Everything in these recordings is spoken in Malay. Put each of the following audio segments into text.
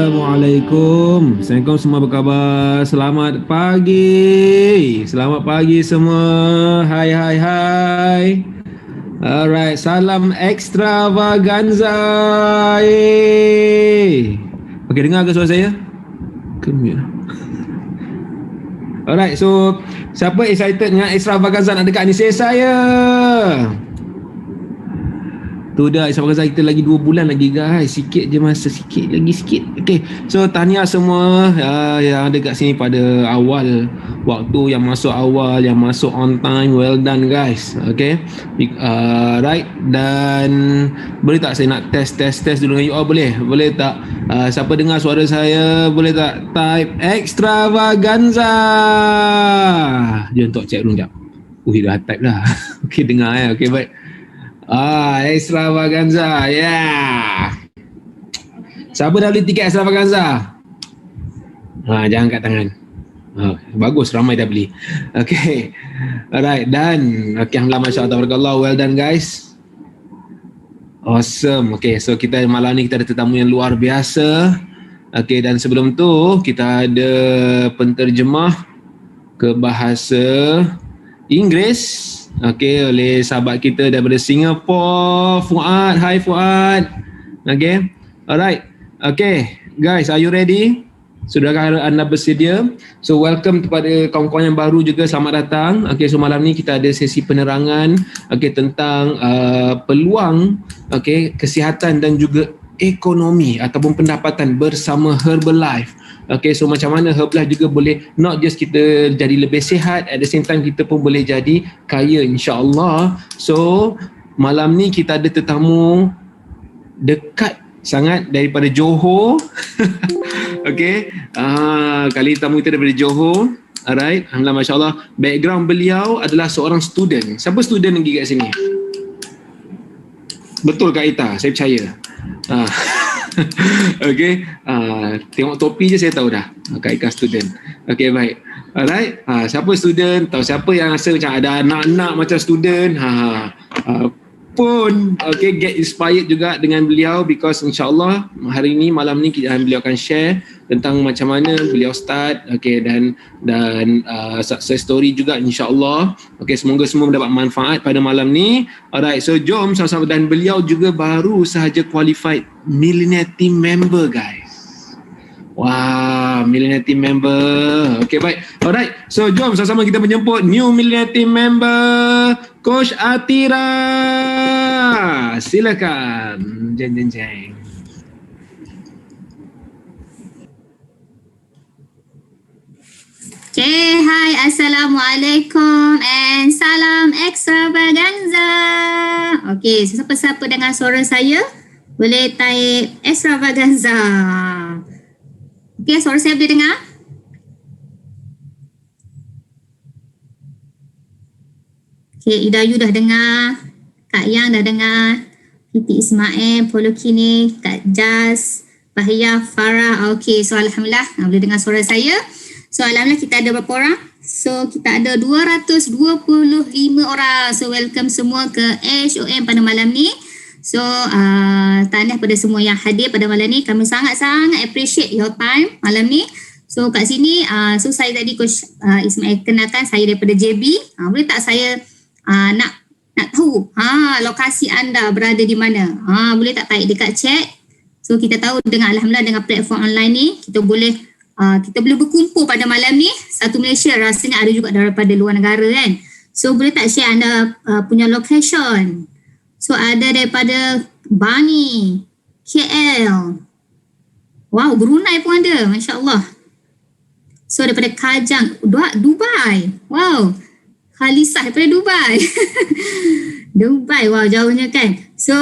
Assalamualaikum. Assalamualaikum semua, apa khabar? Selamat pagi. Selamat pagi semua. Hai hai hai. Alright, salam extravaganza. Okey, dengar ke suara saya? Kemir. Alright, so siapa excited dengan extravaganza nak dekat ni? Saya. Tu dah extravaganza kita lagi 2 bulan lagi guys. Sikit je masa, sikit lagi sikit. Okay, so tahniah semua yang ada kat sini pada awal waktu, yang masuk awal, yang masuk on time. Well done guys. Okay, right. Dan boleh tak saya nak test dulu dengan you all? Boleh tak? Siapa dengar suara saya, boleh tak type extravaganza? Jom tok check dulu sekejap. Dah type dah. Okay, dengar ya. Okay, baik. Extravaganza, yeah. Siapa dah beli tiket extravaganza? Jangan angkat tangan. Bagus, ramai dah beli. Okay, alright, dan okay, alhamdulillah, masya-Allah, tabarakallah, well done guys. Awesome. Okay, so kita malam ni kita ada tetamu yang luar biasa. Okay, dan sebelum tu kita ada penterjemah ke bahasa Inggeris, okay, oleh sahabat kita daripada Singapore, Fuad. Hai Fuad. Okay, alright. Okay guys, are you ready? Sudahkah anda bersedia? So welcome kepada kawan-kawan yang baru juga, selamat datang. Okay, so malam ni kita ada sesi penerangan, okay, tentang peluang, okay, kesihatan dan juga ekonomi ataupun pendapatan bersama Herbalife. Okay, so macam mana Herbalife juga boleh not just kita jadi lebih sihat, at the same time kita pun boleh jadi kaya, insyaAllah. So malam ni kita ada tetamu dekat sangat daripada Johor. Okay, kali tetamu kita daripada Johor. Alright, alhamdulillah, masya-Allah. Background beliau adalah seorang student. Siapa student lagi kat sini? Betul Kak Ita, saya percaya. Okay, tengok topi je saya tahu dah Kak Ika student. Okay, baik. Alright, siapa student, tahu siapa yang rasa macam ada anak-anak macam student, pun okay, get inspired juga dengan beliau, because insyaAllah hari ni, malam ni beliau akan share tentang macam mana beliau start, okay, dan success story juga, insyaAllah. Okay, semoga semua mendapat manfaat pada malam ni. Alright, so jom sama-sama. Dan beliau juga baru sahaja qualified Millionaire Team member guys. Wah, Millionaire Team member. Okay, baik. Alright, so jom sama-sama kita menjemput new Millionaire Team member, Coach Atira. Silakan. Jeng. Okay, hai, Assalamualaikum and salam extravaganza. Okay, siapa-siapa dengar suara saya boleh type extravaganza. Okay, suara saya boleh dengar? Okay, Idayu dah dengar, Kak Yang dah dengar, Siti Ismail, Polo Kini, Kak Jaz, Bahia, Farah. Okay, so alhamdulillah boleh dengar suara saya. So alhamdulillah kita ada berapa orang? So kita ada 225 orang. So welcome semua ke HOM pada malam ni. So tahniah pada semua yang hadir pada malam ni. Kami sangat-sangat appreciate your time malam ni. So kat sini, so saya tadi Coach Ismail kenalkan, saya daripada JB. Boleh tak saya nak tahu lokasi anda berada di mana? Boleh tak type dekat chat? So kita tahu dengan alhamdulillah dengan platform online ni kita boleh berkumpul pada malam ni. Satu Malaysia, rasanya ada juga daripada luar negara kan. So boleh tak share anda punya location? So ada daripada Bani, KL. Wow, Brunei pun ada, Masya Allah. So daripada Kajang, Dubai. Wow, Khalisah daripada Dubai. Dubai, wow, jauhnya kan. So,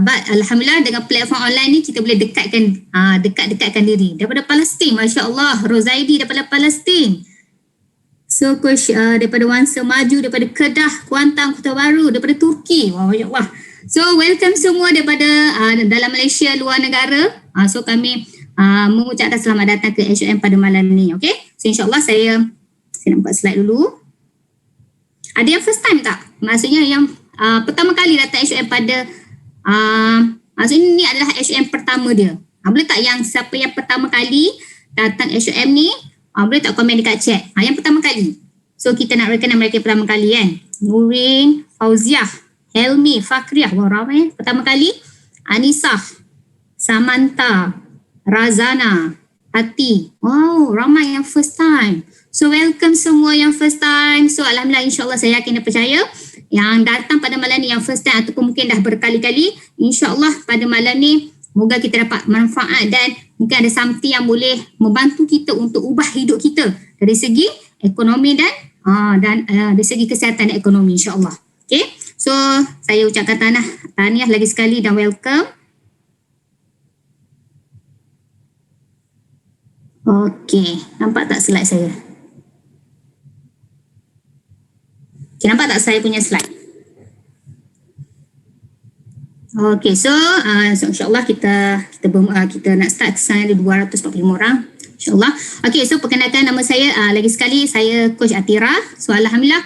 but alhamdulillah dengan platform online ni kita boleh dekat-dekatkan diri. Daripada Palestin, Masya Allah, Rozaidi daripada Palestin. So, Coach daripada Wansa Maju, daripada Kedah, Kuantan, Kota Baru, daripada Turki. Wow, Masya Allah. So, welcome semua daripada dalam Malaysia, luar negara. So, kami mengucapkan selamat datang ke HOM pada malam ni. Okay? So, insyaAllah saya nak buat slide dulu. Ada yang first time tak? Maksudnya yang pertama kali datang HOM pada maksudnya ni adalah HOM pertama dia. Boleh tak yang siapa yang pertama kali datang HM ni, boleh tak komen dekat chat. Yang pertama kali. So kita nak rekenan mereka pertama kali kan. Nurin, Fauziah, Helmi, Fakriah. Wah ramai pertama kali. Anisah, Samantha, Razana, Hati. Wow, ramai yang first time. So welcome semua yang first time. So alhamdulillah, insyaAllah saya yakin dan percaya yang datang pada malam ni yang first time ataupun mungkin dah berkali-kali, insyaAllah pada malam ni moga kita dapat manfaat dan mungkin ada something yang boleh membantu kita untuk ubah hidup kita dari segi ekonomi dan dari segi kesihatan dan ekonomi, insyaAllah. Okay, so saya ucapkan tahniah lagi sekali dan welcome. Okay, nampak tak slide saya? Okay, nampak tak saya punya slide? Okay, so insyaAllah kita nak start kesana ada 245 orang. InsyaAllah. Okay, so perkenalkan nama saya lagi sekali, saya Coach Atira. So alhamdulillah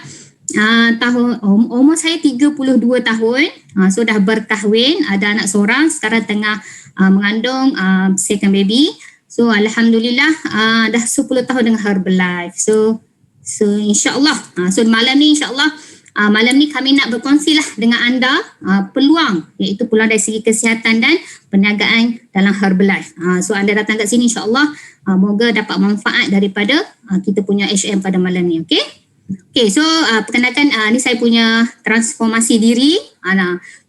umur saya 32 tahun. So dah berkahwin, ada anak seorang, sekarang tengah mengandung second baby. So alhamdulillah dah 10 tahun dengan Herbalife. So insyaAllah so malam ni insyaAllah malam ni kami nak berkongsi lah dengan anda peluang, iaitu peluang dari segi kesihatan dan perniagaan dalam Herbalife. So anda datang kat sini insyaAllah moga dapat manfaat daripada kita punya HM pada malam ni. Okay, so perkenalkan ni saya punya transformasi diri.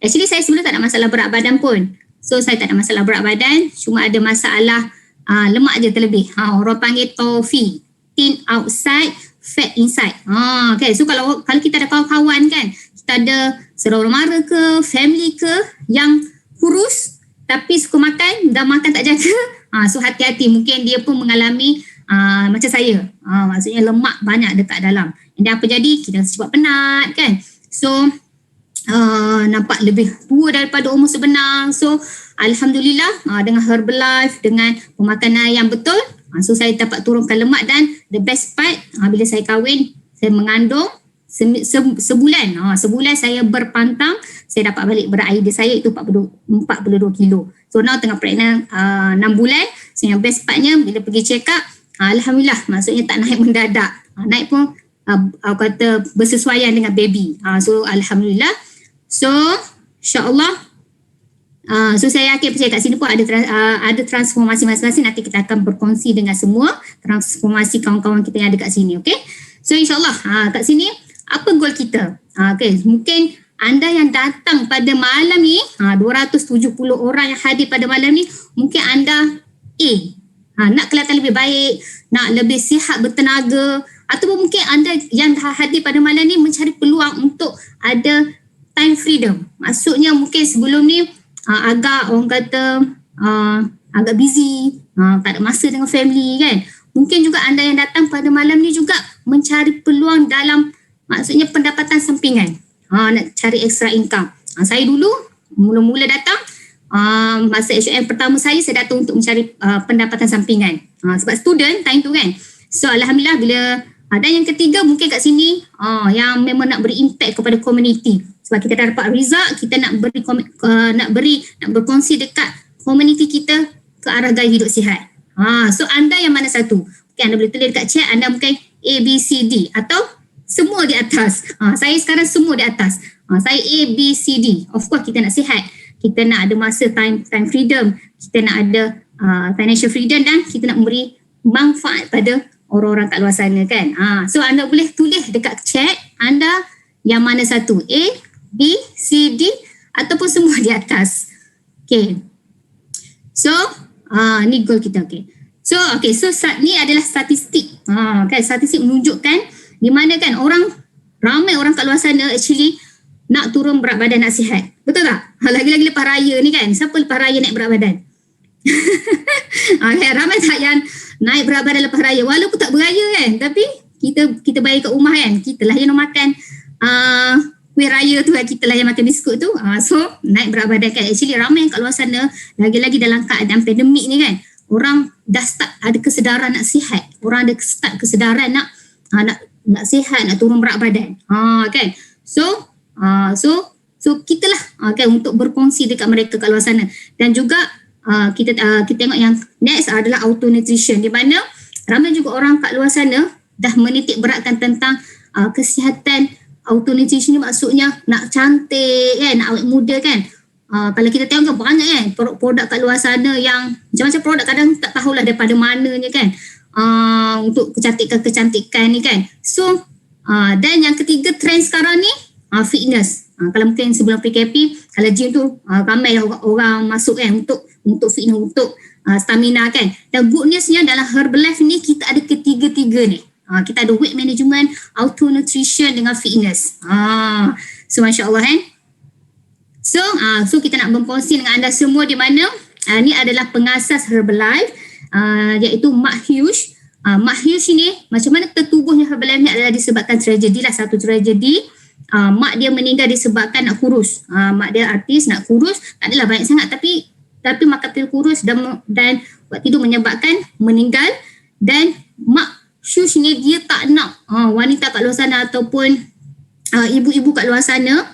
Actually saya sebelum tak ada masalah berat badan pun. So saya tak ada masalah berat badan, cuma ada masalah lemak je terlebih. Orang panggil TOFI, thin outside, fat inside. Okay, so kalau kita ada kawan-kawan kan, kita ada saudara mara ke, family ke yang kurus tapi suka makan, dah makan tak jaga. So hati-hati, mungkin dia pun mengalami macam saya. Maksudnya lemak banyak dekat dalam. Dan apa jadi? Kita cepat penat kan. So nampak lebih tua daripada umur sebenar. So alhamdulillah dengan Herbalife, dengan pemakanan yang betul, so saya dapat turunkan lemak dan the best part bila saya kahwin, saya mengandung sebulan. Sebulan saya berpantang, saya dapat balik berat air dia saya itu 42 kilo. So now tengah pregnant 6 bulan. So yang best partnya bila pergi check up, alhamdulillah, maksudnya tak naik mendadak. Naik pun kata bersesuaian dengan baby. So alhamdulillah. So insyaAllah so saya yakin percaya kat sini pun ada transformasi masing-masing. Nanti kita akan berkongsi dengan semua transformasi kawan-kawan kita yang ada kat sini. Okay, so insyaAllah kat sini apa goal kita? Okay, mungkin anda yang datang pada malam ni 270 orang yang hadir pada malam ni, mungkin anda nak kelihatan lebih baik, nak lebih sihat bertenaga, ataupun mungkin anda yang hadir pada malam ni mencari peluang untuk ada time freedom. Maksudnya mungkin sebelum ni agak orang kata agak busy, tak ada masa dengan family kan. Mungkin juga anda yang datang pada malam ni juga mencari peluang dalam maksudnya pendapatan sampingan, nak cari extra income. Saya dulu mula-mula datang masa HM pertama saya datang untuk mencari pendapatan sampingan sebab student time tu kan. So alhamdulillah bila dan yang ketiga mungkin kat sini yang memang nak beri impact kepada community. Sebab kita dah dapat result, kita nak berkongsi dekat community kita ke arah gaya hidup sihat. So anda yang mana satu? Mungkin anda boleh tulis dekat chat, anda mungkin A, B, C, D atau semua di atas. Saya sekarang semua di atas. Saya A, B, C, D. Of course kita nak sihat, kita nak ada masa time freedom, kita nak ada financial freedom dan kita nak memberi manfaat pada orang-orang kat luar sana kan. So anda boleh tulis dekat chat anda yang mana satu, A, B, C, D ataupun semua di atas. Okay. So ni goal kita. Okay. So ni adalah statistik. Kan statistik menunjukkan di mana kan ramai orang kat luar sana actually nak turun berat badan, nak sihat. Betul tak? Lagi-lagi lepas raya ni kan. Siapa lepas raya naik berat badan? Ramai tak yang naik berat badan lepas raya walaupun tak beraya kan, tapi kita bayar kat rumah kan, kita lah yang nak makan kuih raya tu kan, kita lah yang makan biskut tu. So naik berat badan kan. Actually ramai yang kat luar sana, lagi-lagi dalam keadaan pandemik ni kan, orang dah start ada kesedaran nak sihat, orang ada start kesedaran nak sihat, nak turun berat badan kan. So kita lah kan untuk berkongsi dekat mereka kat luar sana. Dan juga kita tengok yang next adalah auto nutrition, di mana ramai juga orang kat luar sana dah menitik beratkan tentang kesihatan. Auto nutrition ni maksudnya nak cantik kan, nak awet muda kan. Kalau kita tengok banyak kan produk kat luar sana yang macam-macam produk, kadang tak tahulah daripada mananya kan, untuk kecantikan ni kan. So dan yang ketiga trend sekarang ni fitness. Kalau mungkin sebelum PKP, kalau gym tu ramai orang masuk kan untuk fitness, untuk stamina kan. Dan goodnessnya dalam Herbalife ni kita ada ketiga-tiga ni. Kita ada weight management, auto nutrition dengan fitness. So Masya Allah kan. So kita nak berkongsi dengan anda semua di mana ni adalah pengasas Herbalife, iaitu Mark Hughes. Mark Hughes ni macam mana tertubuhnya Herbalife ni adalah disebabkan tragedi lah, satu tragedi. Mak dia meninggal disebabkan nak kurus. Mak dia artis, nak kurus, tak adalah banyak sangat, tapi makan pil kurus dan waktu itu menyebabkan meninggal. Dan Mark Hughes ni dia tak nak wanita kat luar sana ataupun ibu-ibu kat luar sana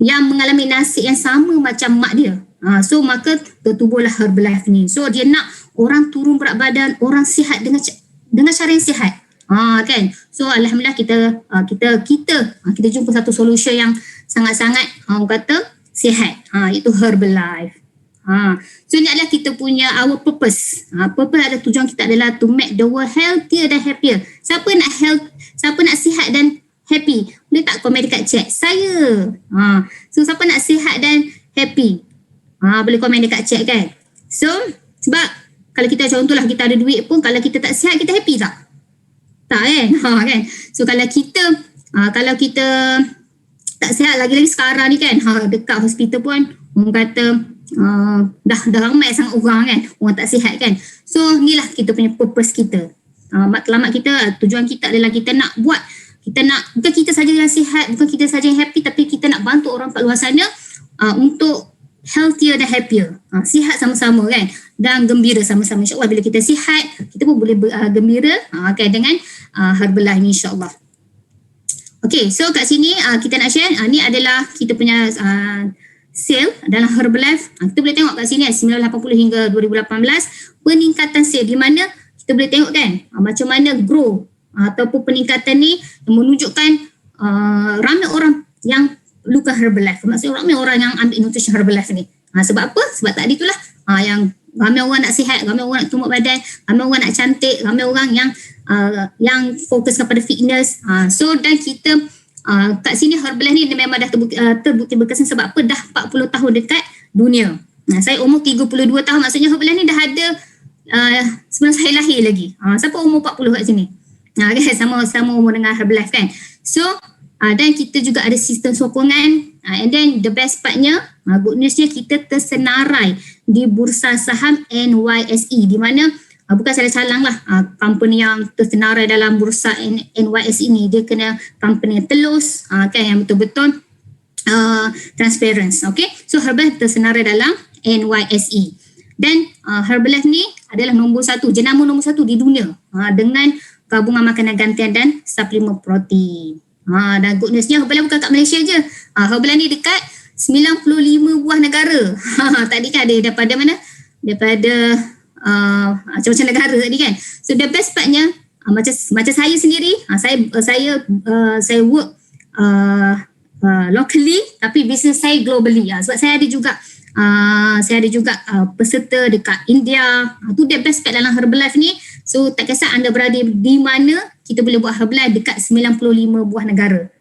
yang mengalami nasib yang sama macam mak dia. So maka tertubuhlah Herbalife ni. So dia nak orang turun berat badan, orang sihat dengan cara yang sihat. Kan. So alhamdulillah kita jumpa satu solusi yang sangat-sangat orang kata sihat. Itu Herbalife. So ni adalah kita punya our purpose. Purpose adalah tujuan kita adalah to make the world healthier dan happier. Siapa nak sihat dan happy? Boleh tak komen dekat chat? Saya. So siapa nak sihat dan happy? Boleh komen dekat chat kan. So sebab kalau kita contohlah kita ada duit pun, kalau kita tak sihat, kita happy tak? Tak kan? Kan. So kalau kita tak sihat, lagi-lagi sekarang ni kan, dekat hospital pun orang kata dah ramai sangat orang kan, orang tak sihat kan. So inilah kita punya purpose kita. Matlamat kita, tujuan kita adalah kita nak buat, bukan kita saja yang sihat, bukan kita saja yang happy, tapi kita nak bantu orang kat luar sana untuk healthier dan happier. Sihat sama-sama kan, dan gembira sama-sama. InsyaAllah bila kita sihat, kita pun boleh gembira kan, dengan Herbalife ni insyaAllah. Okay, so kat sini kita nak share, ni adalah kita punya sale dalam Herbalife. Kita boleh tengok kat sini 1980 hingga 2018 peningkatan sale, di mana kita boleh tengok kan macam mana grow ataupun peningkatan ni menunjukkan ramai orang yang perlukan Herbalife. Maksudnya ramai orang yang ambil nutrition Herbalife ni. Sebab apa? Sebab tadi itulah yang ramai orang nak sihat, ramai orang nak tumbuk badan, ramai orang nak cantik, ramai orang yang fokus kepada fitness. So dan kita kat sini Herbalife ni memang dah terbukti berkesan. Sebab apa? Dah 40 tahun dekat dunia. Saya umur 32 tahun, maksudnya Herbalife ni dah ada sebelum saya lahir lagi. Siapa umur 40 kat sini? Kan, sama umur dengan Herbalife kan. So dan kita juga ada sistem sokongan, and then the best partnya, good newsnya, kita tersenarai di bursa saham NYSE, di mana bukan salah-salang lah company yang tersenarai dalam bursa NYSE ni, dia kena company yang telus kan, yang betul-betul transparent. Okay, so Herbalife tersenarai dalam NYSE, dan Herbalife ni adalah jenama nombor satu di dunia dengan gabungan makanan gantian dan suplemen protein. Dan good newsnya Herbalife bukan kat Malaysia je. Herbalife ni dekat 95 buah negara. Tadi kan ada daripada mana? Daripada macam-macam negara tadi kan. So the best partnya macam saya sendiri, saya work locally tapi business saya globally. Sebab saya ada juga peserta dekat India. Tu the best part dalam Herbalife ni. So tak kisah anda berada di mana, kita boleh buat Herbalife dekat 95 buah negara.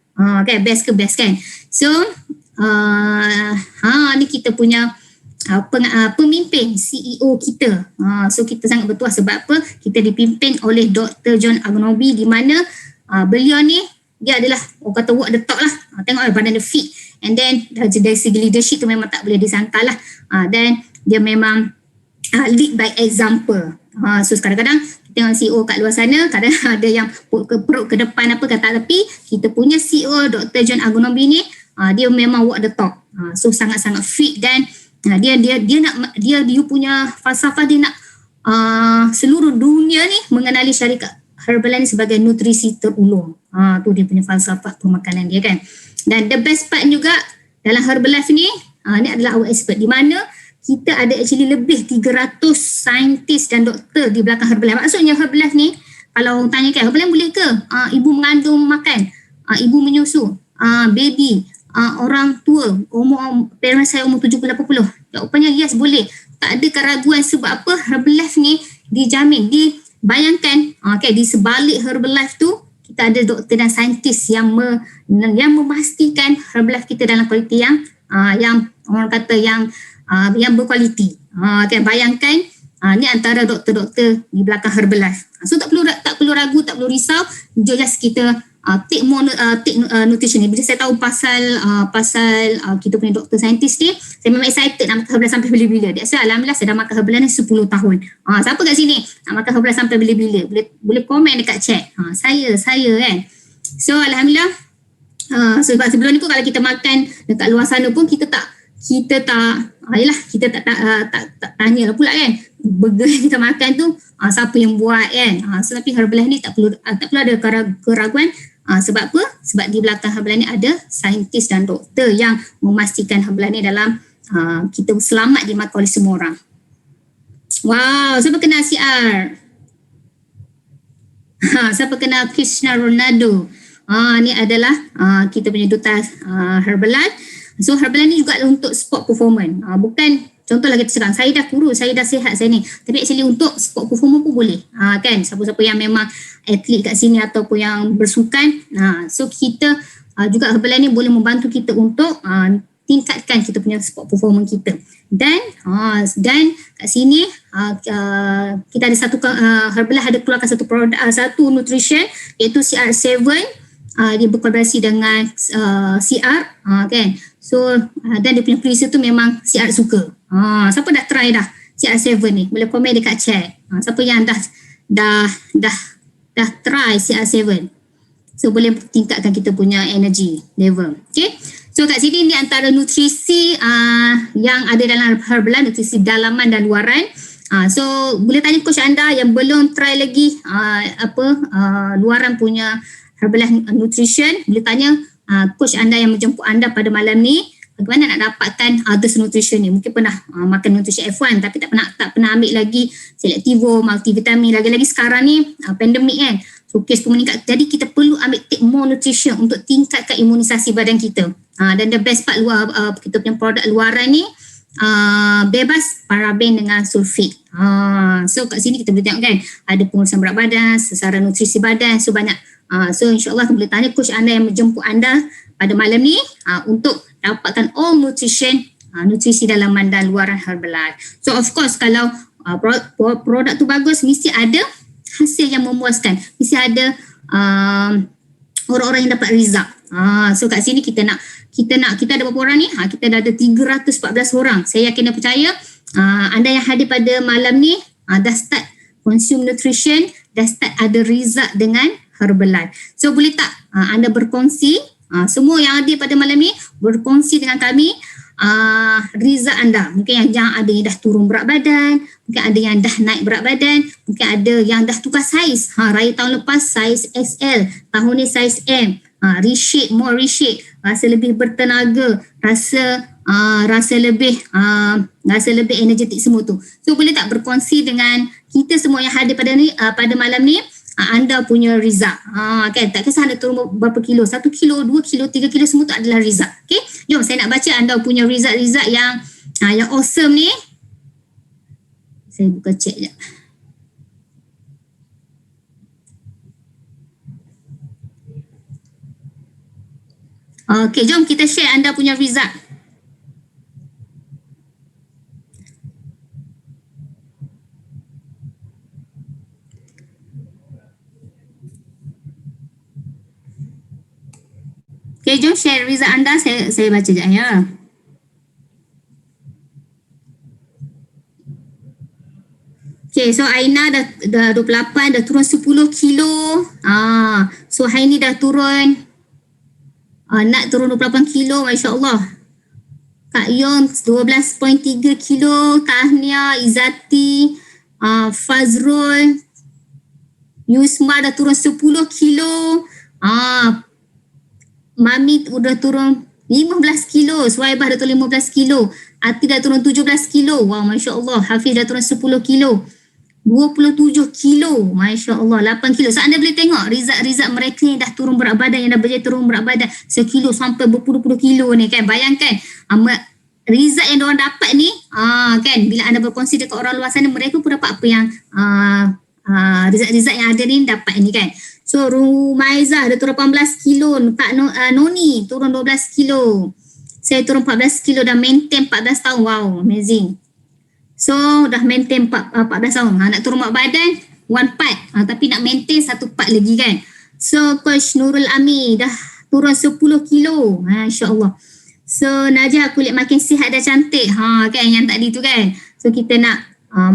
Okay, best ke best kan. So ni kita punya pemimpin CEO kita. So kita sangat bertuah sebab apa? Kita dipimpin oleh Dr. John Agnobi, di mana beliau ni dia adalah orang kata walk the talk lah. Tengok badan dia fit, and then dari segi leadership tu memang tak boleh disangkal lah. Dan dia memang lead by example. So kadang-kadang kita tengok CEO kat luar sana, kadang ada yang perut ke depan apa kata, tapi kita punya CEO Dr. John Agnobi ni dia memang walk the talk. So sangat-sangat fit, dan dia punya falsafah, dia nak seluruh dunia ni mengenali syarikat Herbalife ni sebagai nutrisi terulung. Tu dia punya falsafah pemakanan dia kan. Dan the best part juga dalam Herbalife ni, ni adalah our expert, di mana kita ada actually lebih 300 saintis dan doktor di belakang Herbalife. Maksudnya Herbalife ni, kalau orang tanya kan, Herbalife boleh ke ibu mengandung makan, ibu menyusu, baby, orang tua, parents saya umur 70-80? Jawapannya yes, boleh. Tak ada keraguan. Sebab apa? Herbalife ni dijamin. Bayangkan, di sebalik Herbalife tu, kita ada doktor dan saintis yang memastikan Herbalife kita dalam kualiti yang orang kata yang berkualiti. Bayangkan, ni antara doktor-doktor di belakang Herbalife. So tak perlu ragu, tak perlu risau. Just kita take nutrition ni. Bila saya tahu pasal kita punya doktor saintis ni, saya memang excited nak makan Herbalife sampai bila-bila. So alhamdulillah saya dah makan Herbalife ni 10 tahun. Siapa kat sini nak makan Herbalife sampai bila-bila? Boleh komen dekat chat. Saya kan. So alhamdulillah. Sebab sebelum ni pun kalau kita makan dekat luar sana pun kita tak tanya lah pula kan, burger yang kita makan tu siapa yang buat kan. So tapi Herbalife ni tak perlu ada keraguan. Sebab apa? Sebab di belakang Herbalife ni ada saintis dan doktor yang memastikan Herbalife ni dalam kita selamat dimakan oleh semua orang. Wow, siapa kenal CR? Siapa kenal Krishna Ronaldo? Ni adalah kita punya duta Herbalife. So Herbalife ni juga untuk sport performance. Bukan contohlah kita cakap saya dah kurus, saya dah sihat saya ni. Tapi actually untuk sport performance pun boleh. Kan siapa-siapa yang memang atlet kat sini ataupun yang bersukan. So kita juga Herbalife ni boleh membantu kita untuk tingkatkan kita punya sport performance kita. Dan kat sini kita ada Herbalife ada keluarkan satu produk, satu nutrition iaitu CR7. Dia berkolaborasi dengan CR kan. So dan dia punya producer tu memang CR suka. Siapa dah try dah CR7 ni? Boleh komen dekat chat. Siapa yang dah try CR7? So boleh tingkatkan kita punya energy level. Okay. So kat sini ni antara nutrisi yang ada dalam Herbalife, nutrisi dalaman dan luaran. So boleh tanya coach anda yang belum try lagi luaran punya Herbalife Nutrition, boleh tanya coach anda yang menjemput anda pada malam ni bagaimana nak dapatkan others nutrition ni. Mungkin pernah makan nutrition F1 tapi tak pernah ambil lagi selektivo, multivitamin. Lagi-lagi sekarang ni pandemik kan, so kes pun meningkat. Jadi kita perlu take more nutrition untuk tingkatkan imunisasi badan kita. Dan the best part kita punya produk luaran ni bebas paraben dengan sulfit. So kat sini kita boleh tengok kan, ada pengurusan berat badan, sesaran nutrisi badan, so banyak. So insyaAllah boleh tanya coach anda yang menjemput anda pada malam ni untuk dapatkan all nutrition, nutrisi dalaman dan luaran Herbalife. So of course kalau produk tu bagus, mesti ada hasil yang memuaskan, mesti ada orang-orang yang dapat result. So kat sini kita ada berapa orang ni? Kita dah ada 314 orang. Saya yakin dan percaya anda yang hadir pada malam ni dah start consume nutrition, dah start ada result dengan Herbalife. So boleh tak anda berkongsi, semua yang hadir pada malam ni berkongsi dengan kami result anda. Mungkin yang ada yang dah turun berat badan, mungkin ada yang dah naik berat badan, mungkin ada yang dah tukar saiz. Raya tahun lepas saiz XL, tahun ni saiz M. More reshape, rasa lebih bertenaga, rasa lebih energetik semua tu. So boleh tak berkongsi dengan kita semua yang hadir pada malam ni anda punya result. Kan tak kisah anda turun berapa kilo, 1 kilo, 2 kilo, 3 kilo, semua tu adalah result. Okay, jom saya nak baca anda punya result yang awesome ni. Saya buka chat sekejap. Okay, jom kita share anda punya result. Okay, jom share result anda. Saya baca sekejap ya. Okay, so Aina dah 28, dah turun 10 kilo. So Haini dah turun, nak turun 28 kilo, Masya Allah. Kak Yon 12.3 kilo, Tahnia, Izzati, Fazrul, Yusma dah turun 10 kilo. Mami udah turun 15 kilo. Suhaibah dah turun 15 kilo. Ati dah turun 17 kilo. Wow, Masya Allah. Hafiz dah turun 10 kilo. 27 kilo. Masya Allah. 8 kilo. So anda boleh tengok result mereka yang dah turun berat badan, yang dah berjaya turun berat badan sekilo sampai berpuluh-puluh kilo ni kan. Bayangkan result yang diorang dapat ni kan, bila anda berkongsi dekat orang luar sana, mereka pun dapat apa yang result-result yang ada ni dapat ni kan. So Rumaizah dah turun 18 kilo. Kak Noni turun 12 kilo. Saya turun 14 kilo, dah maintain 14 tahun. Wow, amazing. So dah maintain 14 tahun. Nak turun berat badan 1 part, tapi nak maintain 1 part lagi kan. So Coach Nurul Ami dah turun 10 kilo. Masya Allah. So Najah, kulit makin sihat dah cantik. Kan yang tadi tu kan. So kita nak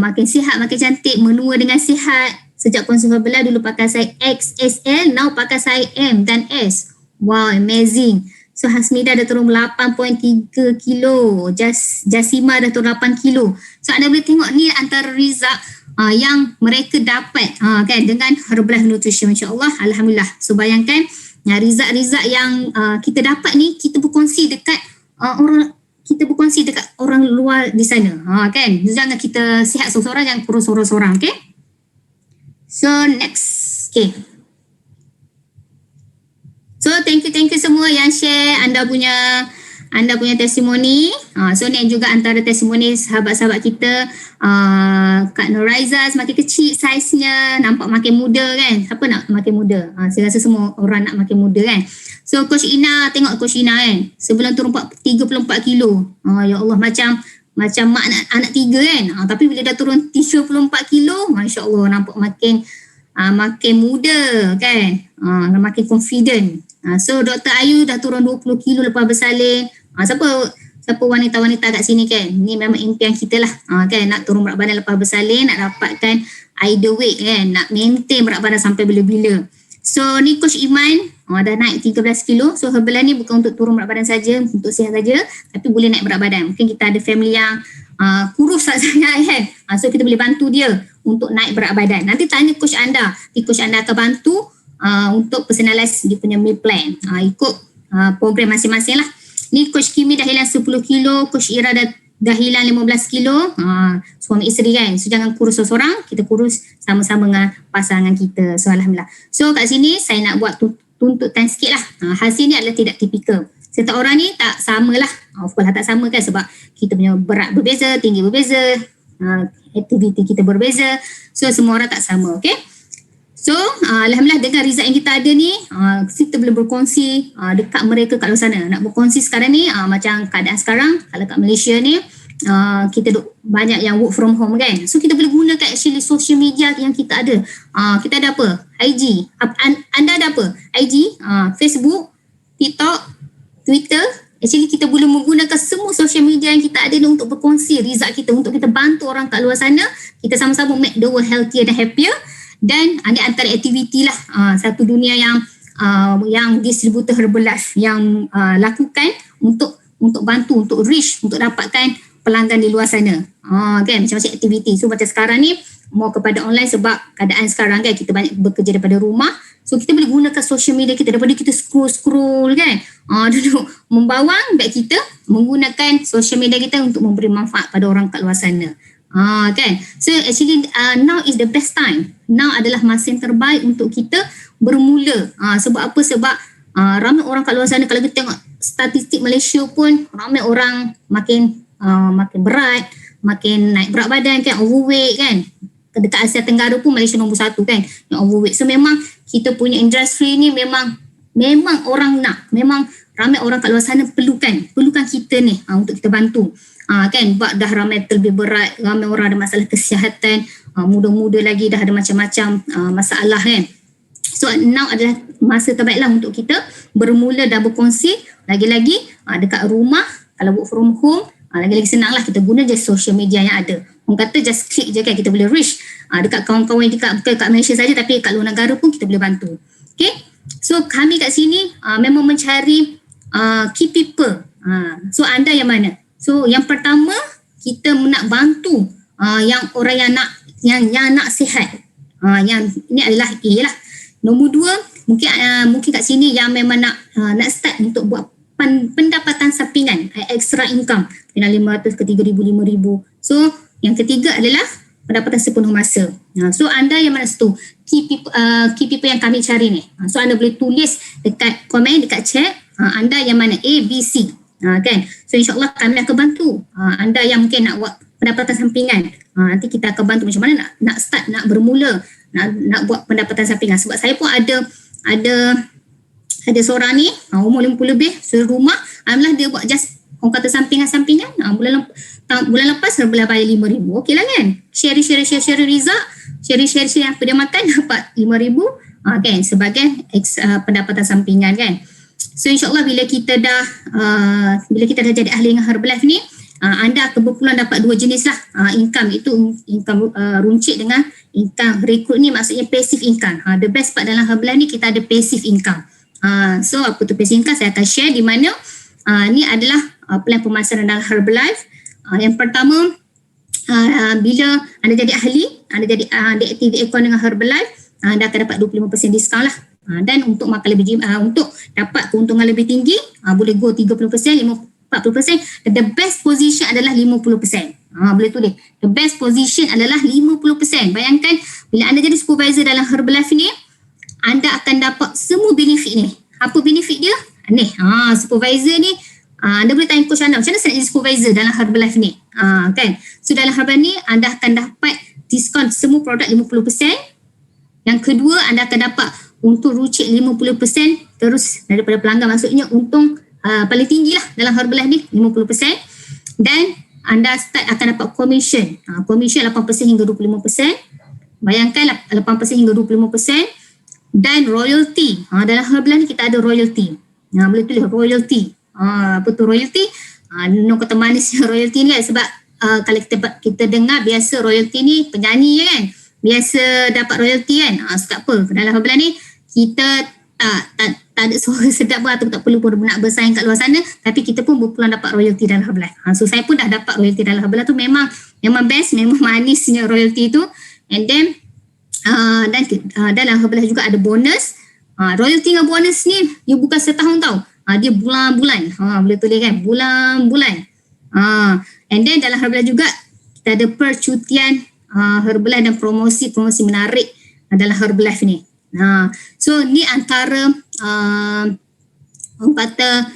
makin sihat, makin cantik, menua dengan sihat. Sejak konsep belah dulu pakai size XSL, now pakai size M dan S. Wow, amazing. So Hasmida dah turun 8.3 kilo. Jasima dah turun 8 kilo. So anda boleh tengok ni antara result yang mereka dapat kan dengan Herbalife Nutrition. InsyaAllah, Alhamdulillah. So bayangkan result-result yang kita dapat ni, kita berkongsi dekat orang luar di sana. Kan? Jangan kita sihat seorang-seorang, jangan kurus seorang-seorang. Okay? So next. Okay. So thank you semua yang share anda punya testimoni. So ni juga antara testimoni sahabat-sahabat kita. Kak Nuraiza semakin kecil saiznya, nampak makin muda kan. Siapa nak makin muda? Saya rasa semua orang nak makin muda kan. So Coach Ina, tengok Coach Ina kan, sebelum turun 34 kilo. Ya Allah, macam mak anak 3 kan. Tapi bila dah turun 34 kilo, Masya Allah, nampak makin muda kan. Makin confident. So Dr. Ayu dah turun 20 kilo lepas bersalin. Siapa wanita-wanita kat sini kan, ni memang impian kita lah kan, nak turun berat badan lepas bersalin, nak dapatkan ideal weight kan, nak maintain berat badan sampai bila-bila. So ni Coach Iman dah naik 13 kilo. So Herbalife ni bukan untuk turun berat badan saja, untuk sihat saja, tapi boleh naik berat badan. Mungkin kita ada family yang kurus tak sangat kan, so kita boleh bantu dia untuk naik berat badan. Nanti tanya coach anda, coach anda akan bantu untuk personalize dia punya meal plan, ikut program masing-masing lah. Ni Coach Kimi dah hilang 10 kilo, Coach Ira dah hilang 15 kilo. Suami isteri kan, so jangan kurus seorang, kita kurus sama-sama dengan pasangan kita. So Alhamdulillah. So kat sini saya nak buat tuntutan sikit lah. Hasil ni adalah tidak tipikal. Setiap orang ni tak sama lah. Of course tak sama kan, sebab kita punya berat berbeza, tinggi berbeza, aktiviti kita berbeza. So semua orang tak sama, okay? So Alhamdulillah dengan result yang kita ada ni, kita boleh berkongsi dekat mereka kat luar sana. Nak berkongsi sekarang ni, macam keadaan sekarang kalau kat Malaysia ni, kita banyak yang work from home kan. So kita boleh gunakan actually social media yang kita ada. Kita ada apa? IG. Anda ada apa? IG, Facebook, TikTok, Twitter. Actually kita boleh menggunakan semua social media yang kita ada ni untuk berkongsi result kita, untuk kita bantu orang kat luar sana. Kita sama-sama make the world healthier dan happier. Dan ada antara aktiviti lah satu dunia yang distributor Herbalife yang lakukan untuk bantu, untuk reach, untuk dapatkan pelanggan di luar sana. Kan macam-macam aktiviti. So macam sekarang ni mau kepada online sebab keadaan sekarang kan, kita banyak bekerja daripada rumah. So kita boleh gunakan social media kita daripada kita scroll kan. Duduk membawang beg kita, menggunakan social media kita untuk memberi manfaat pada orang kat luar sana. Kan. So actually now is the best time. Now adalah masa yang terbaik untuk kita bermula. Sebab apa? Sebab ramai orang kat luar sana, kalau kita tengok statistik Malaysia pun ramai orang makin berat, makin naik berat badan kan, overweight kan. Dekat Asia Tenggara pun Malaysia nombor 1 kan yang overweight. So memang kita punya industri ni memang orang nak, memang ramai orang kat luar sana perlukan kita ni untuk kita bantu. Kan, buat dah ramai terlebih berat, ramai orang ada masalah kesihatan, muda-muda lagi dah ada macam-macam masalah kan. So now adalah masa terbaiklah untuk kita bermula dan berkongsi. Lagi-lagi dekat rumah, kalau work from home, lagi-lagi senang lah, kita guna je social media yang ada. Orang kata just click je kan, kita boleh reach dekat kawan-kawan bukan kat Malaysia saja, tapi kat luar negara pun kita boleh bantu. Okay, so kami kat sini memang mencari key people. So anda yang mana? So yang pertama, kita nak bantu yang orang yang nak sihat. Yang ini adalah A lah. Nombor 2, mungkin kat sini yang memang nak start untuk buat pendapatan sampingan, extra income, kena 500 ke 3,000, 5,000. So yang ketiga adalah pendapatan sepenuh masa. So anda yang mana satu key people yang kami cari ni. So anda boleh tulis dekat komen, dekat chat, anda yang mana A, B, C. Kan? So insyaAllah kami akan bantu anda yang mungkin nak buat pendapatan sampingan. Nanti kita akan bantu macam mana nak start, nak bermula, nak buat pendapatan sampingan. Sebab saya pun ada seorang ni umur 50 lebih, serumah, alhamdulillah dia buat just orang kata sampingan, bulan lepas dia bayar 5,000. Okey lah kan, share result, share apa dia makan dapat 5,000 kan, sebagai pendapatan sampingan kan. So insyaAllah bila kita dah jadi ahli dengan Herbalife ni, anda akan berpeluang dapat dua jenis lah income. Itu income runcit dengan income rekrut ni, maksudnya passive income. The best part dalam Herbalife ni kita ada passive income. So apa tu passive income, saya akan share di mana ni adalah plan pemasaran dalam Herbalife. Yang pertama, bila anda jadi ahli, anda jadi aktif account dengan Herbalife, anda akan dapat 25% diskaun lah. Dan untuk makan lebih untuk dapat keuntungan lebih tinggi, boleh go 30%, 40%. The best position adalah 50%. Boleh tulis. The best position adalah 50%. Bayangkan bila anda jadi supervisor dalam Herbalife ni, anda akan dapat semua benefit ni. Apa benefit dia? Ni, supervisor ni, anda boleh tanya coach anda, macam mana saya nak jadi supervisor dalam Herbalife ni? Kan? So dalam Herbalife ni, anda akan dapat diskaun semua produk 50%. Yang kedua, anda akan dapat untung runcit 50% terus daripada pelanggan. Maksudnya untung paling tinggi lah dalam Herbalife ni, 50%. Dan anda start akan dapat commission. Commission 8% hingga 25%. Bayangkan 8% hingga 25%. Dan royalty. Dalam Herbalife ni kita ada royalty. Boleh tulis royalty. Apa tu royalty? No kata manisnya royalty ni kan. Sebab kalau kita dengar biasa royalty ni penyanyi kan. Biasa dapat royalty kan. Sebab apa? Dalam Herbalife ni kita tak ada suara sedap pun, atau tak perlu pun nak bersaing kat luar sana, tapi kita pun berpeluang dapat royalty dalam Herbalife. So saya pun dah dapat royalty dalam Herbalife tu, memang best, memang manisnya royalty tu. And then dalam Herbalife juga ada bonus. Royalty dengan bonus ni dia bukan setahun tau, dia bulan-bulan. Boleh tulis kan, bulan-bulan. And then dalam Herbalife juga kita ada percutian Herbalife dan promosi menarik dalam Herbalife ni. So ni antara orang kata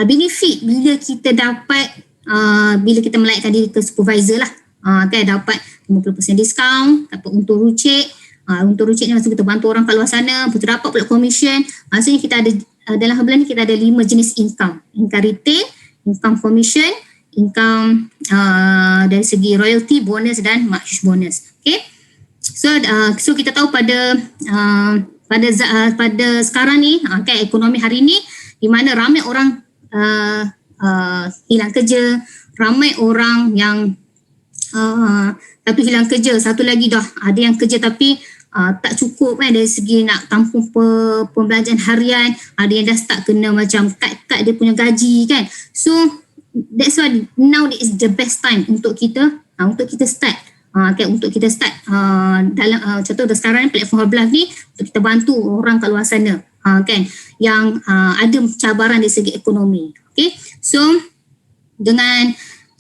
benefit bila kita dapat bila kita melayakan diri ke supervisor lah. Kan dapat 50% diskaun, dapat untung runcit. Untung runcit ni maksud kita bantu orang kat luar sana, betul dapat pula commission. Maksudnya kita ada dalam Herbalife ni kita ada 5 jenis income. Income retail, income commission, income dari segi royalty, bonus dan march bonus. Okay. So kita tahu pada sekarang ni, kan, ekonomi hari ni di mana ramai orang hilang kerja, ramai orang yang satu hilang kerja, satu lagi dah ada yang kerja tapi tak cukup kan dari segi nak tampung pembelanjaan harian, ada yang dah start kena macam cut dia punya gaji kan. So that's why now is the best time untuk kita start. Untuk kita start dalam contoh sekarang platform Herbalife ni untuk kita bantu orang kat luar sana kan yang ada cabaran dari segi ekonomi. Okay, so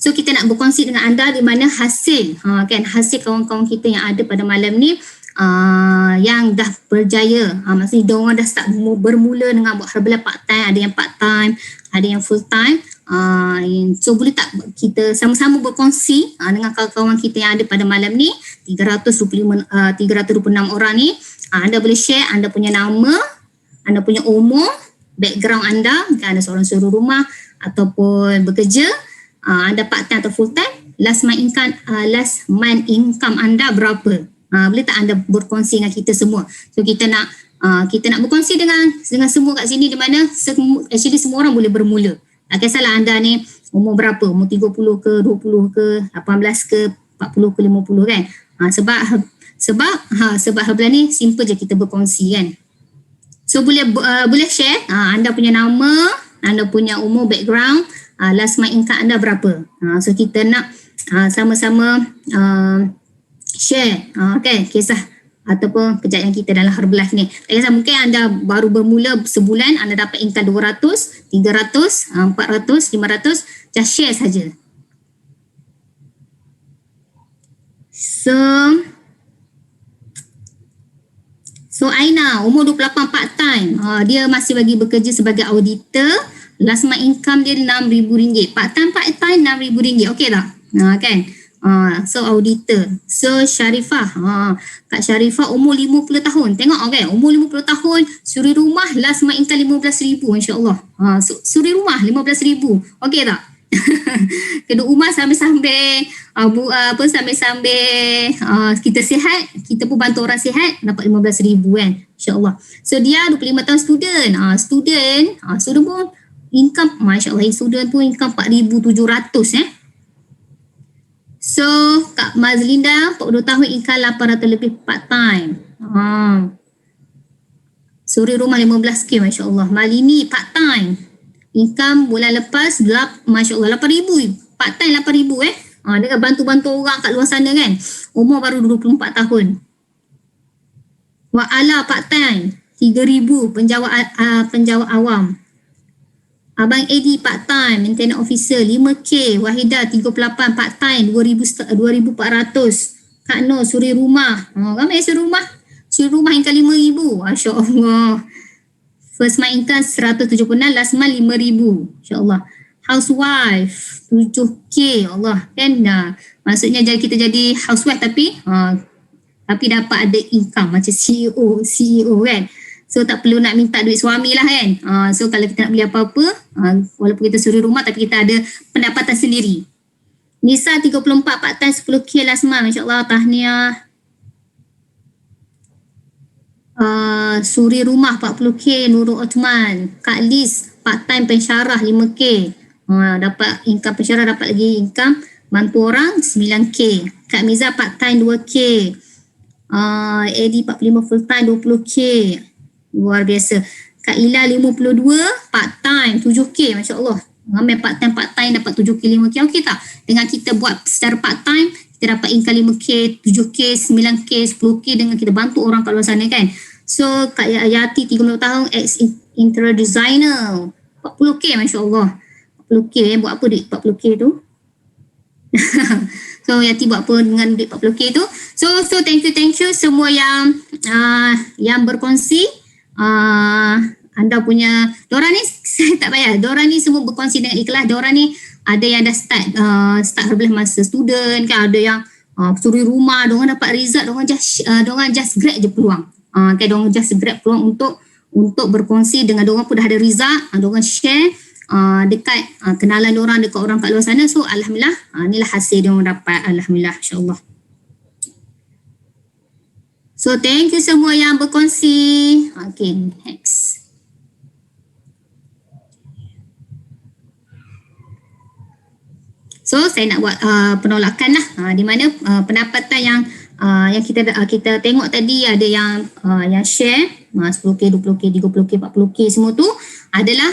kita nak berkongsi dengan anda di mana hasil kan hasil kawan-kawan kita yang ada pada malam ni yang dah berjaya, maksudnya diorang dah start bermula dengan buat Herbalife part time, ada yang part time, ada yang full time. So boleh tak kita sama-sama berkongsi dengan kawan-kawan kita yang ada pada malam ni, 326 orang ni. Anda boleh share anda punya nama, anda punya umur, background anda, kan anda seorang suri rumah ataupun bekerja, anda part time atau full time, last month income anda berapa. Boleh tak anda berkongsi dengan kita semua. So kita nak berkongsi dengan semua kat sini, di mana actually semua orang boleh bermula. Tak kisahlah anda ni umur berapa, umur 30 ke, 20 ke, 18 ke, 40 ke, 50 kan. Sebab Herbalife ni simple je kita berkongsi kan. So boleh share anda punya nama, anda punya umur, background, last month income anda berapa. So kita nak sama-sama share kan kisah ataupun kejayaan kita dalam Herbalife ni. Tak kisah, mungkin anda baru bermula sebulan, anda dapat income 200, 300, 400, 500, just share saja. So Aina, umur 28, part time. Dia masih bagi bekerja sebagai auditor. Last month income dia RM6,000. Part time RM6,000. Okey tak? Kan? So auditor. So Sharifah, Kak Sharifah umur 50 tahun. Tengok kan, umur 50 tahun, suri rumah, last month income RM15,000, insya-Allah. Suri rumah RM15,000. Okey tak? Kedua rumah sambil-sambil kita sihat, kita pun bantu orang sihat, dapat RM15,000 kan, insya-Allah. So dia 25 tahun student. Student pun income, masya-Allah, student pun income 4,700 So Kak Mazlinda 42 tahun, income 800 lebih part time. Suri rumah 15k, masya-Allah. Malini part time, income bulan lepas masya-Allah 8,000. Part time 8,000 dengan bantu-bantu orang kat luar sana kan. Umur baru 24 tahun. Wa'ala part time 3,000, penjawat awam. Abang Edi part time, maintenance officer 5k. Wahida 38 part time 2,400. Kak Noh suri rumah. Ramai suri rumah. Suri rumah income 5,000. Masya-Allah. First month income 176, last month 5,000. Insya-Allah. Housewife 7k. Allah kan. Maksudnya kita jadi housewife tapi dapat ada income macam CEO kan. So tak perlu nak minta duit suami lah kan. So kalau kita nak beli apa-apa, walaupun kita suri rumah tapi kita ada pendapatan sendiri. Nisa 34 part time 10k last month. Masya-Allah, tahniah. Suri rumah 40k, Nurul Othman. Kak Liz part time pensyarah 5k. Dapat income pensyarah, dapat lagi income bantu orang 9k. Kak Miza part time 2k. Eddie 45 full time 20k. Luar biasa. Kak Ila 52 part time 7k, masya-Allah. Ramai part time dapat 7k 5k. Okey tak? Dengan kita buat secara part time, kita dapat income 5k, 7k, 9k, 10k dengan kita bantu orang kat luar sana kan. So Kak Yati 30 tahun, ex interior designer 40k, masya-Allah. 40k, buat apa duit 40k tu? So Yati buat apa dengan duit 40k tu? So thank you semua yang berkongsi. Anda punya Dora ni saya tak payah. Dora ni semua berkongsi dengan ikhlas. Dora ni ada yang dah start Herbalife masa student kan, ada yang suri rumah, diorang dapat result, diorang just grab je peluang. Kan diorang just grab peluang untuk berkongsi dengan diorang pun dah ada result, diorang share dekat kenalan diorang dekat orang kat luar sana. So alhamdulillah, inilah hasil diorang dapat, alhamdulillah, insya-Allah. So thank you semua yang berkongsi. Okay, next. So saya nak buat penolakan lah, di mana pendapatan yang kita tengok tadi, ada yang share 10k, 20k, 30k, 40k, semua tu adalah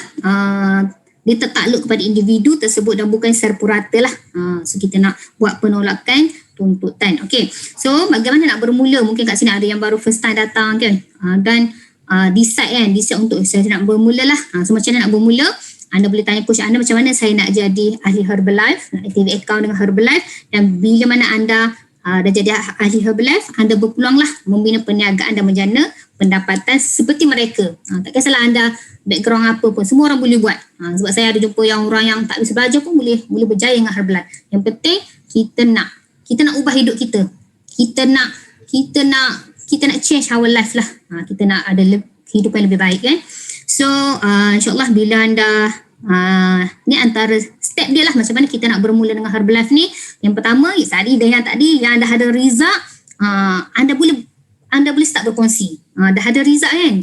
dia tertakluk kepada individu tersebut dan bukan secara purata lah. So kita nak buat penolakan tuntutan. Okay, so bagaimana nak bermula? Mungkin kat sini ada yang baru first time datang kan, dan decide untuk saya nak bermula lah. So macam mana nak bermula? Anda boleh tanya coach anda, macam mana saya nak jadi ahli Herbalife, nak aktivate account dengan Herbalife, dan bila mana anda dah jadi ahli Herbalife, anda berpeluang lah membina perniagaan dan menjana pendapatan seperti mereka. Tak kisahlah anda background apa pun, semua orang boleh buat. Sebab saya ada jumpa yang orang yang tak bisa belajar pun boleh berjaya dengan Herbalife. Yang penting kita nak ubah hidup kita. Kita nak change our life lah. Kita nak ada kehidupan yang lebih baik kan. So insyaAllah bila anda ni antara step dia lah, macam mana kita nak bermula dengan Herbalife ni. Yang pertama, yang dah ada result, anda boleh start berkongsi. Dah ada result kan,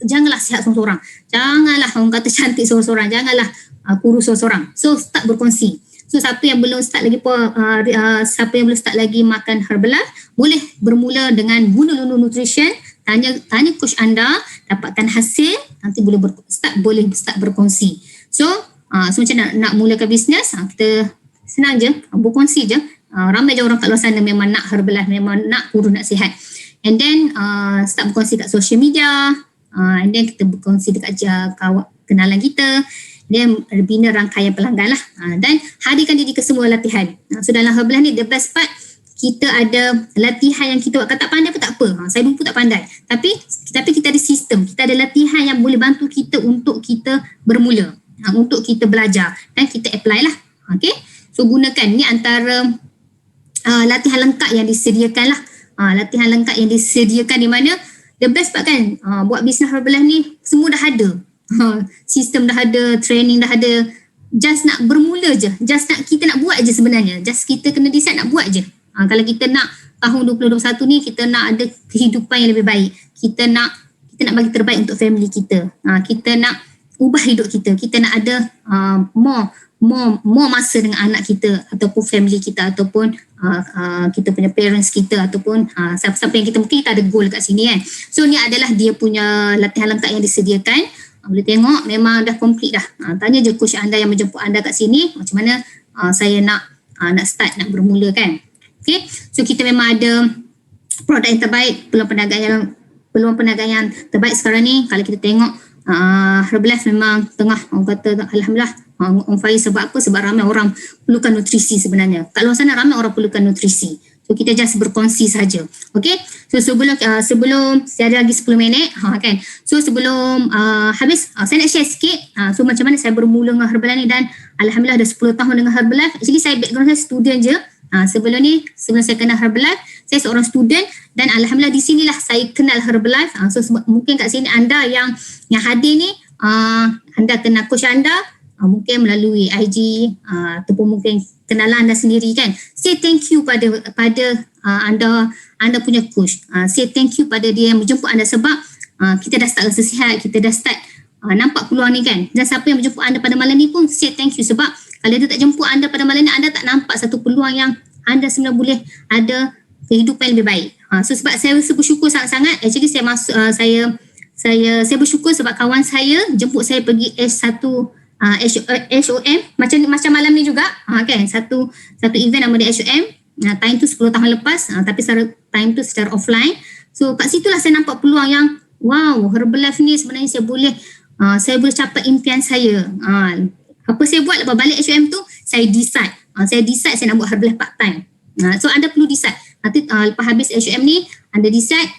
janganlah sihat seorang-seorang, janganlah orang kata cantik seorang-seorang, janganlah kurus seorang-seorang. So start berkongsi. So siapa yang belum start lagi makan Herbalife, boleh bermula dengan Bunalunu Nutrition. Tanya coach anda, dapatkan hasil, nanti boleh start berkongsi. So macam nak mulakan bisnes, kita senang je, berkongsi je. Ramai je orang kat luar sana memang nak Herbalife, memang nak kurus, nak sihat. and then start berkongsi kat social media, and then kita berkongsi dekat kawan kenalan kita, dia bina rangkaian pelanggan lah, dan hadirkan diri ke semua latihan. So dalam Herbalife ni the best part, kita ada latihan yang kita buat. Kalau tak pandai pun tak apa, saya dulu pun tak pandai, tapi kita ada sistem, kita ada latihan yang boleh bantu kita untuk kita bermula, untuk kita belajar dan kita apply lah. Okay, so gunakan ni antara latihan lengkap yang disediakan lah. Latihan lengkap yang disediakan di mana the best part kan, buat bisnes Herbalife ni semua dah ada. Sistem dah ada, training dah ada, just nak bermula je, just nak kita nak buat je sebenarnya, just kita kena decide nak buat je. Kalau kita nak tahun 2021 ni kita nak ada kehidupan yang lebih baik, kita nak bagi terbaik untuk family kita, kita nak ubah hidup kita, kita nak ada more masa dengan anak kita ataupun family kita ataupun kita punya parents kita ataupun siapa-siapa yang kita mungkin kita ada goal kat sini kan. So ni adalah dia punya latihan lengkap yang disediakan. Boleh tengok memang dah complete dah. Tanya je coach anda yang menjemput anda kat sini macam mana saya nak start, nak bermula kan. Okay, so kita memang ada produk yang terbaik, peluang perniagaan yang terbaik sekarang ni. Kalau kita tengok Herbalife memang tengah, orang kata Alhamdulillah on fire. Sebab apa? Sebab ramai orang perlukan nutrisi sebenarnya. Kat luar sana ramai orang perlukan nutrisi. So kita just berkongsi saja. Okay, so sebelum saya ada lagi 10 minit kan. So sebelum habis saya nak share sikit so macam mana saya bermula dengan Herbalife ni, dan Alhamdulillah dah 10 tahun dengan Herbalife. Actually saya background saya student je. Sebelum saya kenal Herbalife, saya seorang student, dan Alhamdulillah di sinilah saya kenal Herbalife. So mungkin kat sini anda yang hadir ni, anda kenal coach anda mungkin melalui IG ataupun mungkin kenalan anda sendiri kan. Say thank you pada anda punya coach. Say thank you pada dia yang menjemput anda, sebab kita dah start rasa sihat, kita dah start nampak peluang ni kan. Dan siapa yang menjemput anda pada malam ni pun say thank you, sebab kalau dia tak jemput anda pada malam ni, anda tak nampak satu peluang yang anda sebenarnya boleh ada kehidupan yang lebih baik. So sebab saya bersyukur sangat-sangat. Actually saya masuk saya bersyukur sebab kawan saya jemput saya pergi S1 HOM macam malam ni juga kan, satu event nama dia HOM. Time tu 10 tahun lepas, tapi time tu secara offline. So kat situlah saya nampak peluang yang wow, Herbalife ni sebenarnya saya boleh capai impian saya. Apa saya buat lepas balik HOM tu, saya decide saya nak buat Herbalife part time. So anda perlu decide. Nanti lepas habis HOM ni anda decide